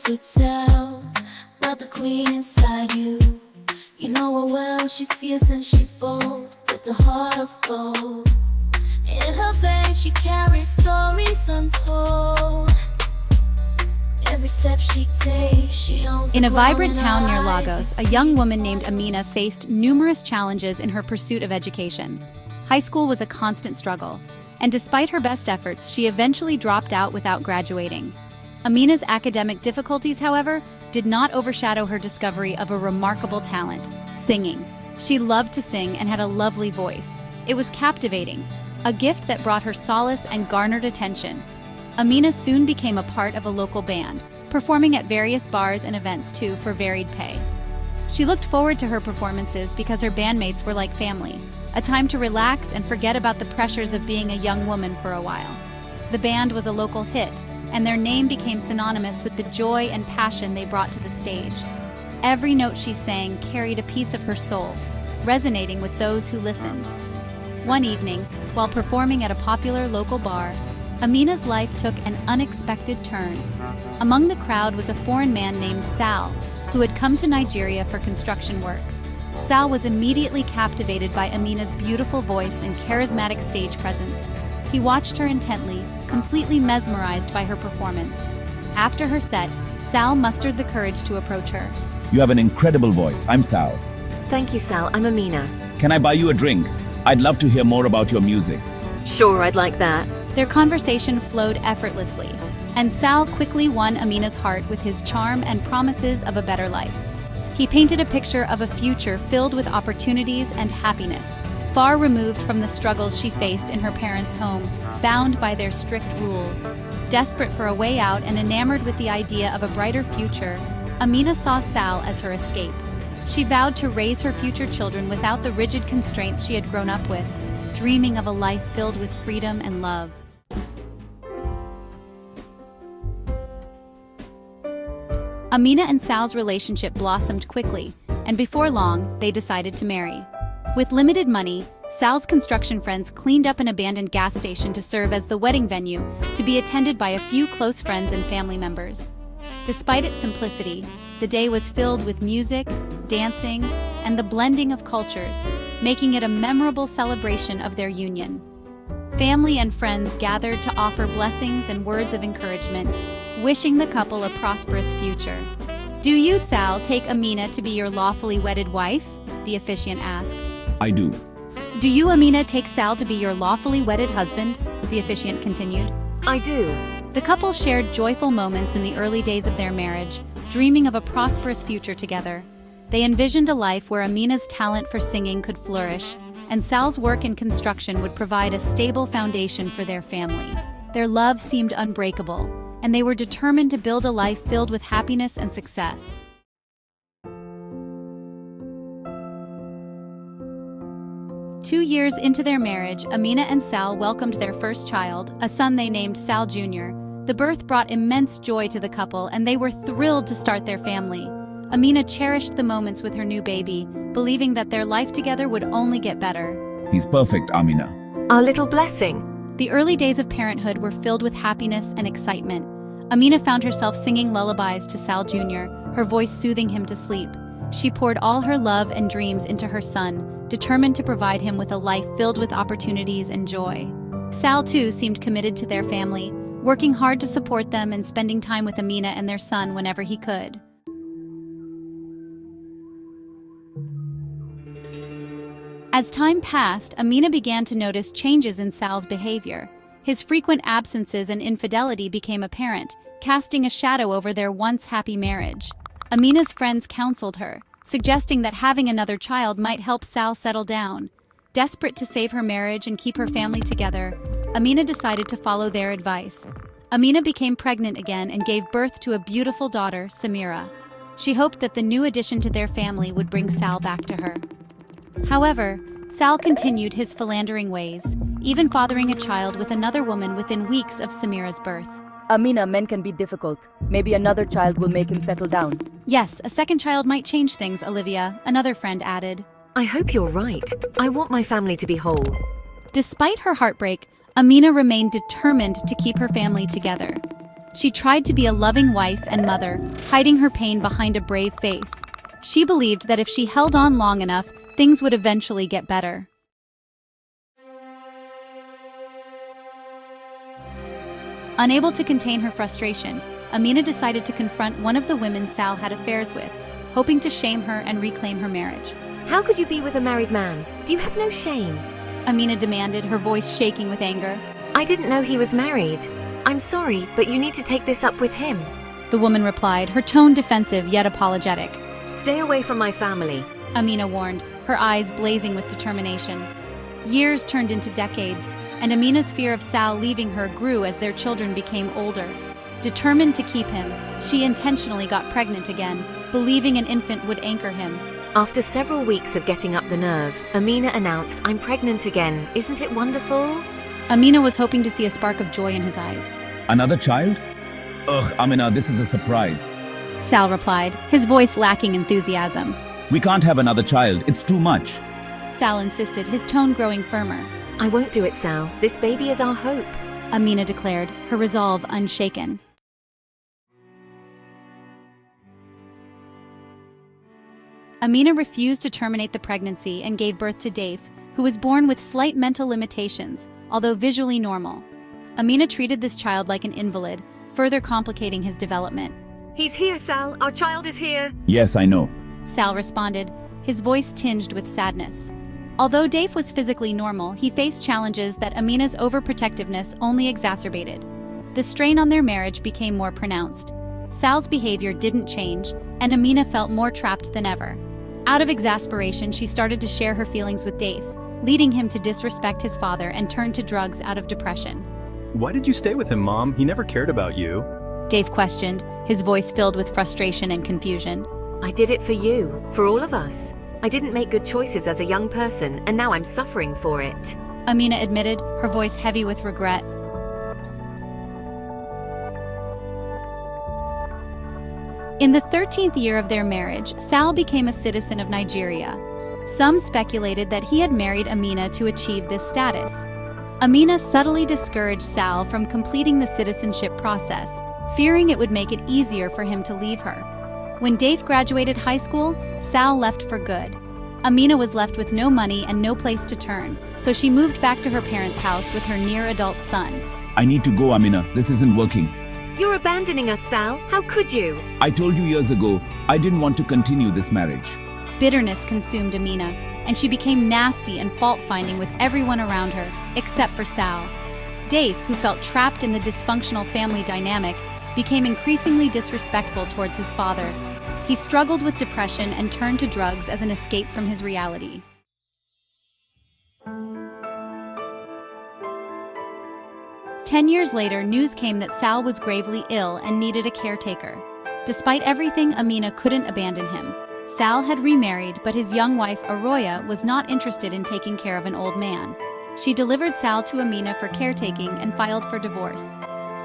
to tell about the queen inside you. You know her well, she's fierce and she's bold, with the heart of gold. In her veins she carries stories untold. Every step she takes, she owns the In a ground vibrant in town her near eyes. Lagos, a You young see woman named Amina faced numerous challenges in her pursuit of education. High school was a constant struggle, and despite her best efforts, she eventually dropped out without graduating. Amina's academic difficulties, however, did not overshadow her discovery of a remarkable talent: singing. She loved to sing and had a lovely voice. It was captivating, a gift that brought her solace and garnered attention. Amina soon became a part of a local band, performing at various bars and events too for varied pay. She looked forward to her performances because her bandmates were like family, a time to relax and forget about the pressures of being a young woman for a while. The band was a local hit, and their name became synonymous with the joy and passion they brought to the stage. Every note she sang carried a piece of her soul, resonating with those who listened. One evening, while performing at a popular local bar, Amina's life took an unexpected turn. Among the crowd was a foreign man named Sal, who had come to Nigeria for construction work. Sal was immediately captivated by Amina's beautiful voice and charismatic stage presence. He watched her intently, completely mesmerized by her performance. After her set, Sal mustered the courage to approach her. You have an incredible voice. I'm Sal. Thank you, Sal. I'm Amina. Can I buy you a drink? I'd love to hear more about your music. Sure, I'd like that. Their conversation flowed effortlessly, and Sal quickly won Amina's heart with his charm and promises of a better life. He painted a picture of a future filled with opportunities and happiness, far removed from the struggles she faced in her parents' home, bound by their strict rules. Desperate for a way out and enamored with the idea of a brighter future, Amina saw Sal as her escape. She vowed to raise her future children without the rigid constraints she had grown up with, dreaming of a life filled with freedom and love. Amina and Sal's relationship blossomed quickly, and before long, they decided to marry. With limited money, Sal's construction friends cleaned up an abandoned gas station to serve as the wedding venue, to be attended by a few close friends and family members. Despite its simplicity, the day was filled with music, dancing, and the blending of cultures, making it a memorable celebration of their union. Family and friends gathered to offer blessings and words of encouragement, wishing the couple a prosperous future. "Do you, Sal, take Amina to be your lawfully wedded wife?" the officiant asked. I do. "Do you, Amina, take Sal to be your lawfully wedded husband?" the officiant continued. I do. The couple shared joyful moments in the early days of their marriage, dreaming of a prosperous future together. They envisioned a life where Amina's talent for singing could flourish, and Sal's work in construction would provide a stable foundation for their family. Their love seemed unbreakable, and they were determined to build a life filled with happiness and success. Two years into their marriage, Amina and Sal welcomed their first child, a son they named Sal Jr. The birth brought immense joy to the couple, and they were thrilled to start their family. Amina cherished the moments with her new baby, believing that their life together would only get better. He's perfect, Amina. Our little blessing. The early days of parenthood were filled with happiness and excitement. Amina found herself singing lullabies to Sal Jr., her voice soothing him to sleep. She poured all her love and dreams into her son, determined to provide him with a life filled with opportunities and joy. Sal, too, seemed committed to their family, working hard to support them and spending time with Amina and their son whenever he could. As time passed, Amina began to notice changes in Sal's behavior. His frequent absences and infidelity became apparent, casting a shadow over their once happy marriage. Amina's friends counseled her, suggesting that having another child might help Sal settle down. Desperate to save her marriage and keep her family together, Amina decided to follow their advice. Amina became pregnant again and gave birth to a beautiful daughter, Samira. She hoped that the new addition to their family would bring Sal back to her. However, Sal continued his philandering ways, even fathering a child with another woman within weeks of Samira's birth. Amina, men can be difficult. Maybe another child will make him settle down. Yes, a second child might change things, Olivia, another friend added. I hope you're right. I want my family to be whole. Despite her heartbreak, Amina remained determined to keep her family together. She tried to be a loving wife and mother, hiding her pain behind a brave face. She believed that if she held on long enough, things would eventually get better. Unable to contain her frustration, Amina decided to confront one of the women Sal had affairs with, hoping to shame her and reclaim her marriage. How could you be with a married man? Do you have no shame? Amina demanded, her voice shaking with anger. I didn't know he was married. I'm sorry, but you need to take this up with him. The woman replied, her tone defensive yet apologetic. Stay away from my family. Amina warned, her eyes blazing with determination. Years turned into decades, and Amina's fear of Sal leaving her grew as their children became older. Determined to keep him, she intentionally got pregnant again, believing an infant would anchor him. After several weeks of getting up the nerve, Amina announced, I'm pregnant again. Isn't it wonderful? Amina was hoping to see a spark of joy in his eyes. Another child? Ugh, Amina, this is a surprise. Sal replied, his voice lacking enthusiasm. We can't have another child, it's too much. Sal insisted, his tone growing firmer. I won't do it, Sal. This baby is our hope. Amina declared, her resolve unshaken. Amina refused to terminate the pregnancy and gave birth to Dave, who was born with slight mental limitations, although visually normal. Amina treated this child like an invalid, further complicating his development. He's here, Sal. Our child is here. Yes, I know. Sal responded, his voice tinged with sadness. Although Dave was physically normal, he faced challenges that Amina's overprotectiveness only exacerbated. The strain on their marriage became more pronounced. Sal's behavior didn't change, and Amina felt more trapped than ever. Out of exasperation, she started to share her feelings with Dave, leading him to disrespect his father and turn to drugs out of depression. Why did you stay with him, Mom? He never cared about you. Dave questioned, his voice filled with frustration and confusion. I did it for you, for all of us. I didn't make good choices as a young person, and now I'm suffering for it. Amina admitted, her voice heavy with regret. In the 13th year of their marriage, Sal became a citizen of Nigeria. Some speculated that he had married Amina to achieve this status. Amina subtly discouraged Sal from completing the citizenship process, fearing it would make it easier for him to leave her. When Dave graduated high school, Sal left for good. Amina was left with no money and no place to turn, so she moved back to her parents' house with her near-adult son. I need to go, Amina. This isn't working. You're abandoning us, Sal. How could you? I told you years ago, I didn't want to continue this marriage. Bitterness consumed Amina, and she became nasty and fault-finding with everyone around her, except for Sal. Dave, who felt trapped in the dysfunctional family dynamic, became increasingly disrespectful towards his father. He struggled with depression and turned to drugs as an escape from his reality. Ten years later, news came that Sal was gravely ill and needed a caretaker. Despite everything, Amina couldn't abandon him. Sal had remarried, but his young wife, Arroya, was not interested in taking care of an old man. She delivered Sal to Amina for caretaking and filed for divorce.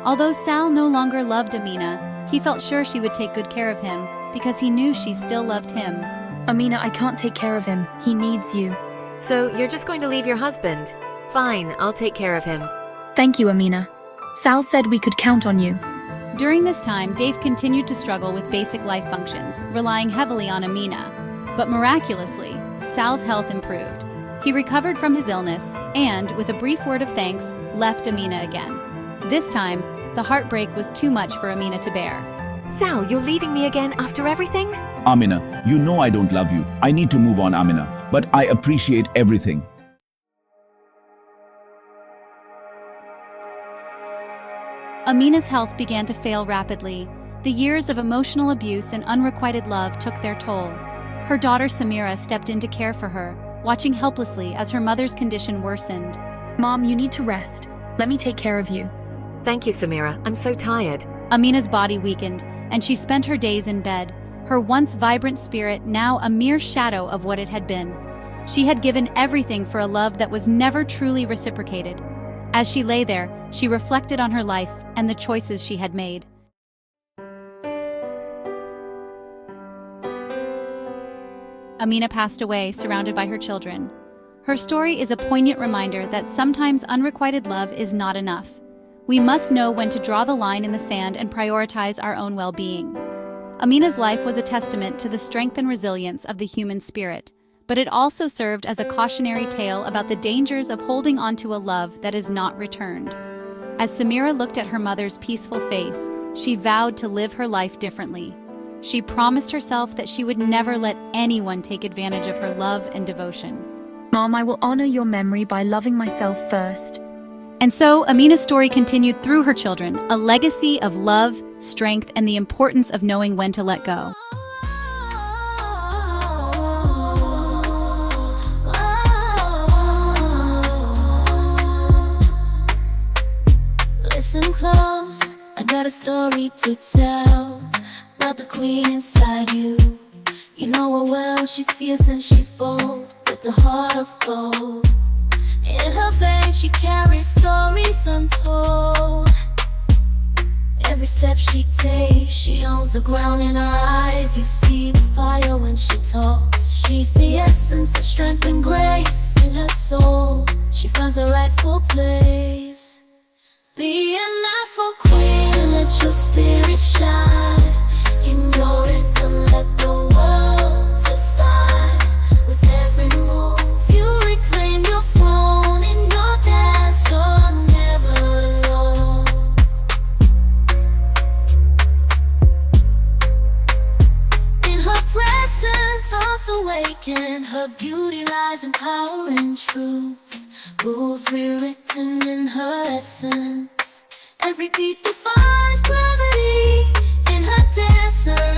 Although Sal no longer loved Amina, he felt sure she would take good care of him because he knew she still loved him. Amina, I can't take care of him. He needs you. So you're just going to leave your husband? Fine, I'll take care of him. Thank you, Amina. Sal said we could count on you. During this time, Dave continued to struggle with basic life functions, relying heavily on Amina. But miraculously, Sal's health improved. He recovered from his illness and, with a brief word of thanks, left Amina again. This time, the heartbreak was too much for Amina to bear. Sal, you're leaving me again after everything? Amina, you know I don't love you. I need to move on, Amina, but I appreciate everything. Amina's health began to fail rapidly. The years of emotional abuse and unrequited love took their toll. Her daughter Samira stepped in to care for her, watching helplessly as her mother's condition worsened. Mom, you need to rest. Let me take care of you. Thank you, Samira. I'm so tired. Amina's body weakened, and she spent her days in bed, her once vibrant spirit now a mere shadow of what it had been. She had given everything for a love that was never truly reciprocated. As she lay there, she reflected on her life and the choices she had made. Amina passed away, surrounded by her children. Her story is a poignant reminder that sometimes unrequited love is not enough. we must know when to draw the line in the sand and prioritize our own well-being. Amina'S life was a testament to the strength and resilience of the human spirit, but it also served as a cautionary tale about the dangers of holding onto a love that is not returned. As Samira looked at her mother's peaceful face, she vowed to live her life differently. She promised herself that she would never let anyone take advantage of her love and devotion. Mom, I will honor your memory by loving myself first. And so, Amina'S story continued through her children, a legacy of love, strength, and the importance of knowing when to let go. Listen close, I got a story to tell about the queen inside you. You know her well, she's fierce and she's bold, with the heart of gold. In her veins she carries stories untold. Every step she takes, she owns the ground in her eyes. You see the fire when she talks. She's the essence of strength and grace in her soul. She finds her rightful place. Be an Afro queen, let your spirit shine. In your rhythm, let the world define. With every move, you reclaim your throne. In your dance, you're never alone. In her presence, hearts awaken. Her beauty lies in power and truth. Rules rewritten in her essence. Every beat defies gravity. In her dance, her